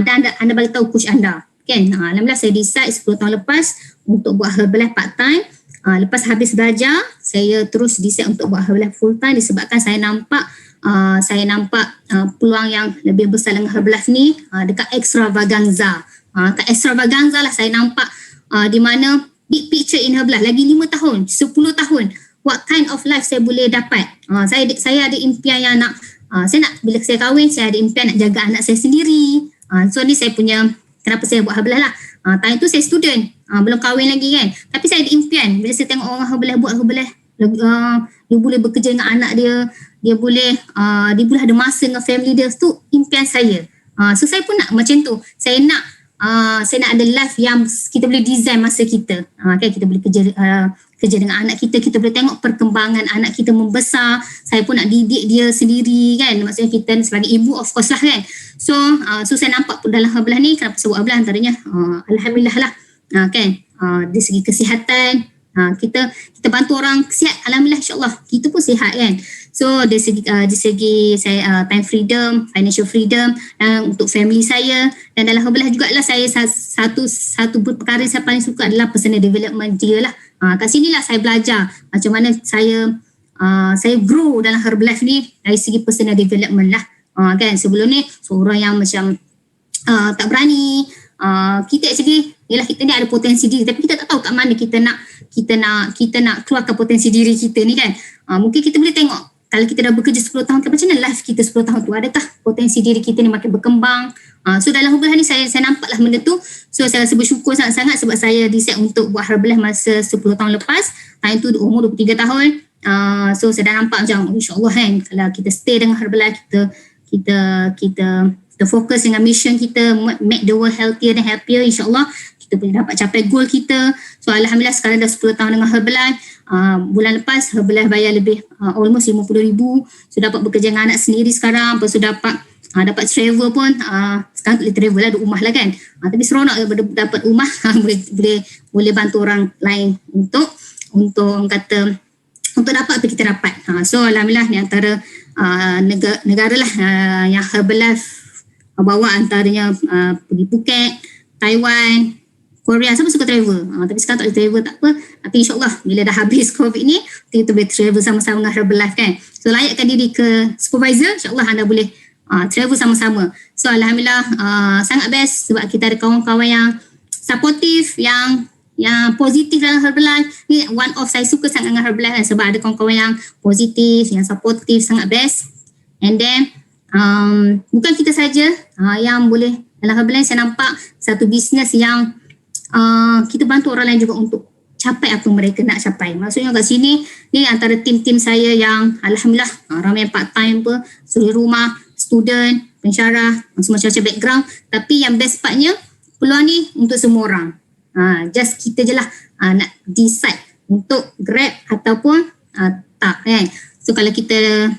dan anda bagi tahu coach anda kan. Alhamdulillah saya decide 10 tahun lepas untuk buat Herbalife part time. Lepas habis belajar, saya terus decide untuk buat Herbalife full time, disebabkan saya nampak peluang yang lebih besar dengan Herbalife ni dekat Extravaganza. Kat Extravaganza lah saya nampak di mana big picture in Herbalife lagi 5 tahun, 10 tahun, what kind of life saya boleh dapat. Saya ada impian yang saya nak, bila saya kahwin, saya ada impian nak jaga anak saya sendiri. So ni saya punya, kenapa saya buat Herbalife lah. Time tu saya student, belum kahwin lagi kan. Tapi saya ada impian, bila saya tengok orang Herbalife buat Herbalife, dia boleh bekerja dengan anak dia, dia boleh ada masa dengan family dia, tu impian saya. So saya pun nak macam tu. Saya nak ada life yang kita boleh design masa kita. Kan kita boleh kerja dengan anak kita, kita boleh tengok perkembangan anak kita membesar. Saya pun nak didik dia sendiri kan. Maksudnya kita sebagai ibu of course lah kan. So saya nampak dalam Herbalife ni, kenapa saya buat Herbalife antaranya Alhamdulillah lah kan. Dari segi kesihatan, kita bantu orang sihat, Alhamdulillah, insyaAllah kita pun sihat kan. So dari segi saya time freedom, financial freedom untuk family saya, dan dalam Herbalife jugalah saya satu perkara yang saya paling suka adalah personal development dia lah. Kat sinilah saya belajar macam mana saya grow dalam Herbalife ni dari segi personal development lah. Kan sebelum ni seorang yang macam tak berani, kita actually yalah, kita ni ada potensi diri, tapi kita tak tahu kat mana kita nak keluarkan potensi diri kita ni kan. Mungkin kita boleh tengok kalau kita dah bekerja 10 tahun, macam mana life kita 10 tahun tu, adakah potensi diri kita ni makin berkembang. So dalam Herbalife ni saya nampak lah benda tu. So saya rasa bersyukur sangat-sangat sebab saya decide untuk buat Herbalife masa 10 tahun lepas. Time tu umur 23 tahun. So saya dah nampak macam insyaAllah kan, kalau kita stay dengan Herbalife, kita fokus dengan mission kita, make the world healthier and happier, insyaAllah kita boleh dapat capai goal kita. So Alhamdulillah sekarang dah 10 tahun dengan Herbalife. Bulan lepas Herbalife bayar lebih almost 50,000. So dapat bekerja dengan anak sendiri sekarang. Lepas tu dapat dapat travel pun sekarang boleh travel lah, duduk rumah lah kan. Tapi seronok dapat rumah, boleh bantu orang lain untuk kata untuk dapat apa kita dapat. So alhamdulillah ni antara negara lah yang Herbalife bawa, antaranya pergi Phuket, Taiwan, Korea. Siapa suka travel? Tapi sekarang tak boleh travel, tak apa. Tapi insyaAllah bila dah habis COVID ni, kita boleh travel sama-sama dengan Herbalife kan. So layakkan diri ke supervisor, insyaAllah anda boleh travel sama-sama. So alhamdulillah sangat best sebab kita ada kawan-kawan yang supportive, yang positif dalam Herbalife. Ni one of saya suka sangat dengan Herbalife kan, sebab ada kawan-kawan yang positif, yang supportive, sangat best. And then bukan kita saja yang boleh dalam Herbalife. Saya nampak satu bisnes yang kita bantu orang lain juga untuk capai apa mereka nak capai. Maksudnya kat sini ni antara tim-tim saya yang alhamdulillah ramai yang part time pun, seluruh rumah, student, pensyarah, macam-macam background. Tapi yang best partnya peluang ni untuk semua orang. Just kita je lah nak decide untuk grab ataupun tak kan. So kalau kita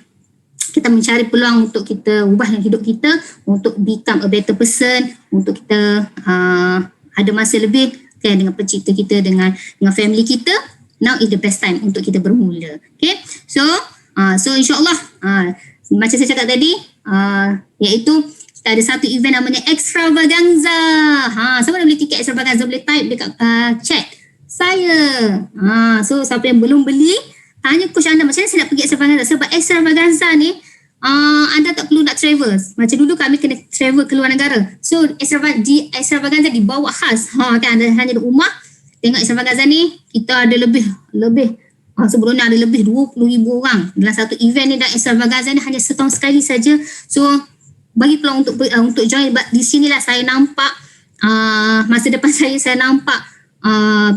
mencari peluang untuk kita ubah hidup kita, untuk become a better person, untuk kita ada masa lebih kan dengan pencipta kita, dengan family kita, now is the best time untuk kita bermula. Okay, so insyaAllah macam saya cakap tadi, iaitu kita ada satu event namanya Extravaganza. Siapa dah beli tiket Extravaganza boleh type dekat chat saya. So siapa yang belum beli, tanya coach anda macam mana saya nak pergi Extravaganza. Sebab Extravaganza ni anda tak perlu nak travel. Macam dulu kami kena travel ke luar negara. So Extravaganza dibawa khas. Kan anda hanya di rumah tengok Extravaganza ni, kita ada lebih sebelum ni ada lebih 20,000 orang dalam satu event ni. Dan Extravaganza ni hanya setahun sekali saja. So bagi peluang untuk join. Di sinilah saya nampak masa depan saya nampak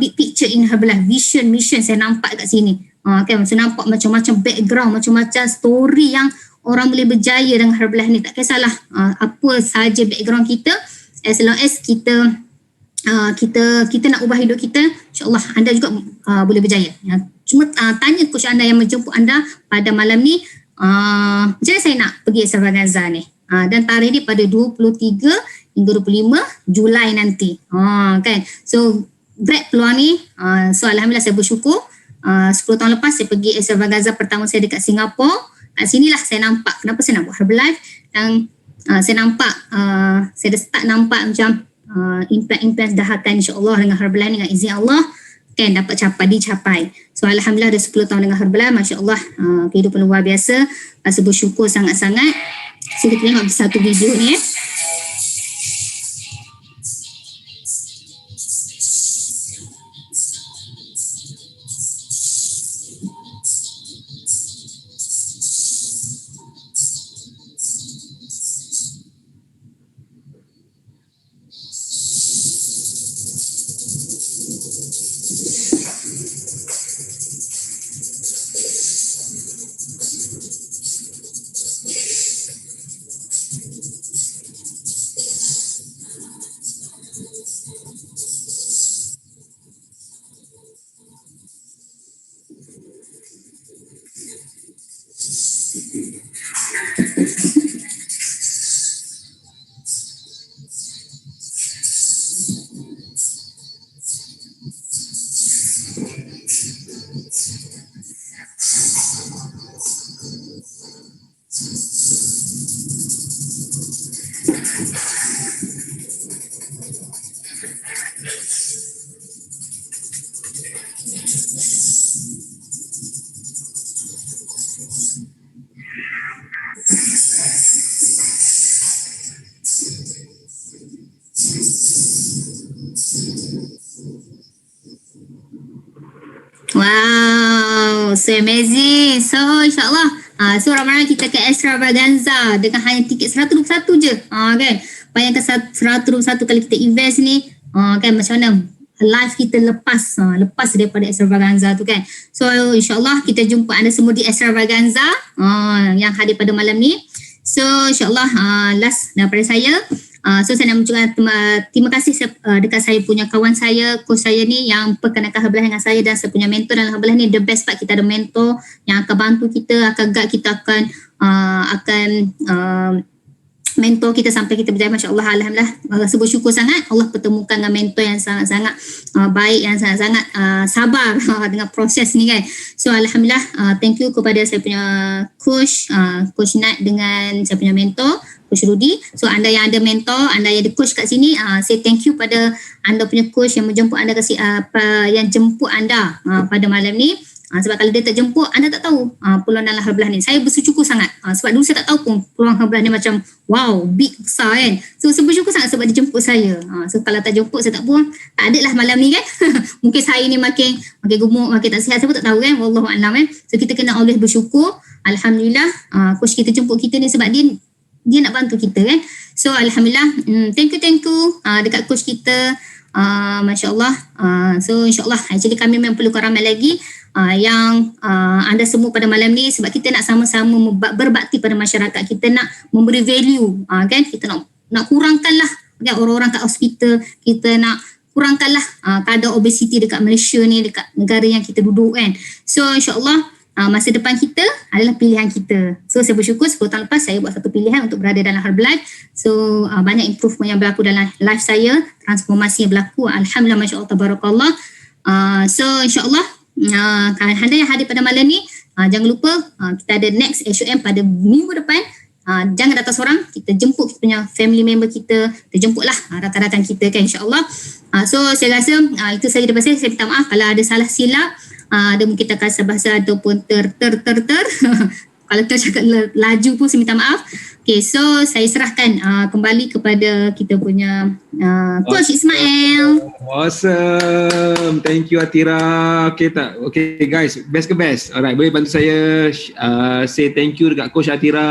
big picture in Herbalife, vision, mission saya nampak kat sini. Kan saya nampak macam-macam background, macam-macam story yang orang boleh berjaya dengan Herbalife ni. Tak kisahlah apa sahaja background kita, as long as kita nak ubah hidup kita, insyaAllah anda juga boleh berjaya. Cuma tanya coach anda yang menjemput anda pada malam ni, macam mana saya nak pergi Extravaganza ni. Dan tarikh ni pada 23 hingga 25 Julai nanti. Kan. So grab peluang ni. So alhamdulillah saya bersyukur. 10 tahun lepas saya pergi Extravaganza pertama saya dekat Singapura. Kat sinilah saya nampak kenapa saya nak buat Herbalife. Dan saya nampak saya dah start nampak macam impian-impian dah akan insyaAllah dengan Herbalife, dengan izin Allah kan dapat dicapai. So alhamdulillah dah 10 tahun dengan Herbalife, masya-Allah kehidupan luar biasa. Rasa bersyukur sangat-sangat. So kita tengok satu video ni wow, so amazing. So insyaAllah so ramai kita ke Extravaganza dengan hanya tiket 121 je. Kan bayangkan 121 kali kita invest ni, kan macam mana life kita lepas daripada Extravaganza tu kan. So insyaAllah kita jumpa anda semua di Extravaganza yang hadir pada malam ni. So insyaAllah last daripada saya. So saya nak mengucapkan terima kasih dekat saya punya kawan saya, coach saya ni yang perkenalkan Herbalife dengan saya, dan saya punya mentor dalam Herbalife ni. The best part kita ada mentor yang akan bantu kita, akan guide kita, akan mentor kita sampai kita berjaya, Masya Allah, Alhamdulillah, rasa bersyukur sangat Allah pertemukan dengan mentor yang sangat-sangat baik, yang sangat-sangat sabar dengan proses ni kan. So Alhamdulillah, thank you kepada saya punya coach, Coach Nat dengan saya punya mentor Coach Rudy. So anda yang ada mentor, anda yang ada coach kat sini, say thank you pada anda punya coach yang menjemput anda yang jemput anda pada malam ni. Sebab kalau dia tak jemput, anda tak tahu peluang dalam Herbalife ni. Saya bersyukur sangat sebab dulu saya tak tahu pun peluang Herbalife ni macam wow, big, besar kan. So saya bersyukur sangat sebab dia jemput saya. So kalau tak jemput, saya tak pun tak ada lah malam ni kan. Mungkin saya ni makin gemuk, makin tak sihat, saya pun tak tahu kan. Wallahualam kan. So kita kena always bersyukur. Alhamdulillah, coach kita jemput kita ni sebab dia nak bantu kita kan. So Alhamdulillah, thank you dekat coach kita. Masya Allah. So insyaAllah, actually kami memang perlukan ramai lagi yang anda semua pada malam ni, sebab kita nak sama-sama berbakti pada masyarakat. Kita nak memberi value kan. Kita nak kurangkanlah kan, orang-orang kat hospital. Kita nak kurangkanlah kadar obesiti dekat Malaysia ni, dekat negara yang kita duduk kan. So insyaAllah masa depan kita adalah pilihan kita. So saya bersyukur 10 tahun lepas saya buat satu pilihan untuk berada dalam Herbalife. So banyak improvement yang berlaku dalam life saya, transformasi yang berlaku. Alhamdulillah, Masya Allah, Tabarakallah. So insyaAllah anda yang hadir pada malam ni, jangan lupa kita ada next SUM pada minggu depan. Jangan datang seorang, kita jemput kita punya family member kita jemputlah rakan-rakan kita kan, insyaAllah. So saya rasa itu saja daripada saya minta maaf kalau ada salah silap, ada mungkin kasar bahasa ataupun kalau tercakap laju pun saya minta maaf. Okay, so saya serahkan kembali kepada kita punya Coach Ismail. Awesome. Thank you Atira. Okay guys, best ke best. Alright, boleh bantu saya say thank you dekat Coach Atira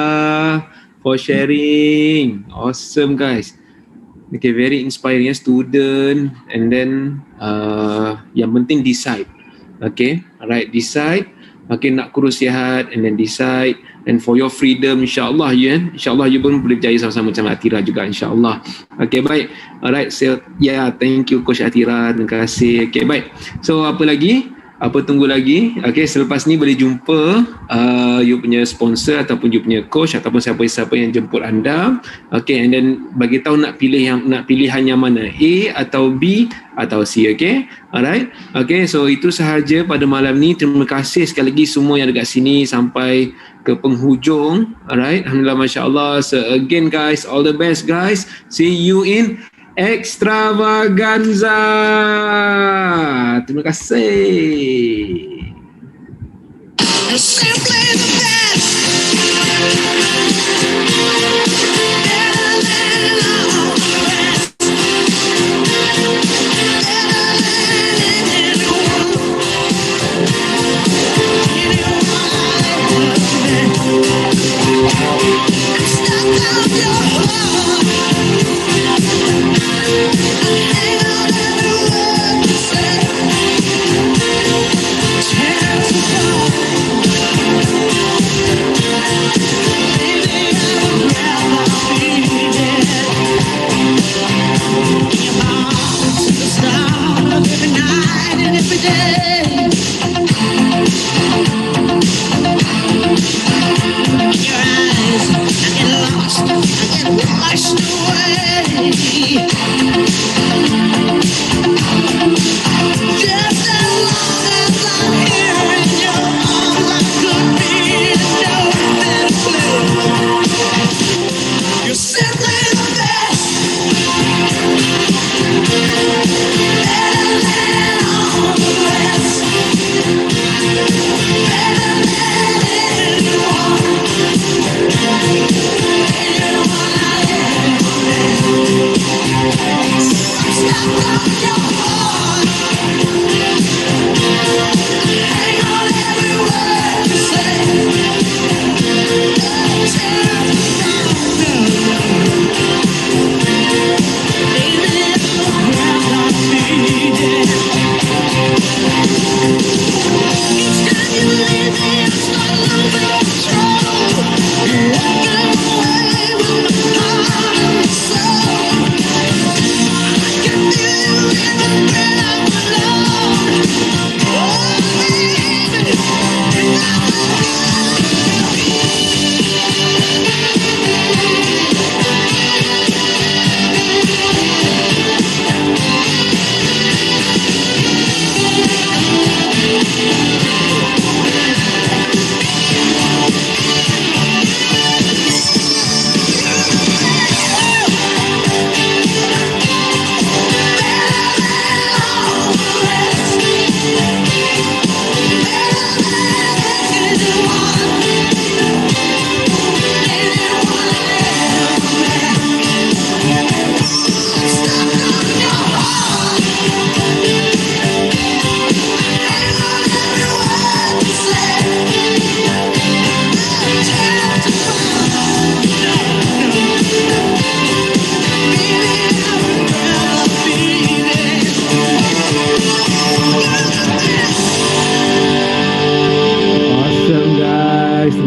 for sharing. Awesome guys. Okay, very inspiring student, and then yang penting decide. Okay, alright, decide. Okay, nak kurus sihat and then decide, and for your freedom, insyaAllah insyaAllah you pun boleh berjaya sama-sama macam Atira juga, insyaAllah. Okay, baik. Alright, so thank you Coach Atira, terima kasih. Okay, baik. So apa lagi? Apa tunggu lagi? Okay, selepas ni boleh jumpa you punya sponsor ataupun you punya coach ataupun siapa-siapa yang jemput anda. Okay, and then bagi tahu nak pilihan yang mana, A atau B atau C. Okay, alright. Okay, so itu sahaja pada malam ni. Terima kasih sekali lagi semua yang dekat sini sampai ke penghujung. Alright, Alhamdulillah, Masya Allah. So again guys, all the best guys. See you in Extravaganza. Terima kasih. Simply the best.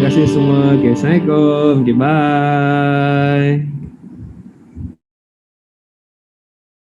kasih semua. Okay, Assalamualaikum. Okay, bye.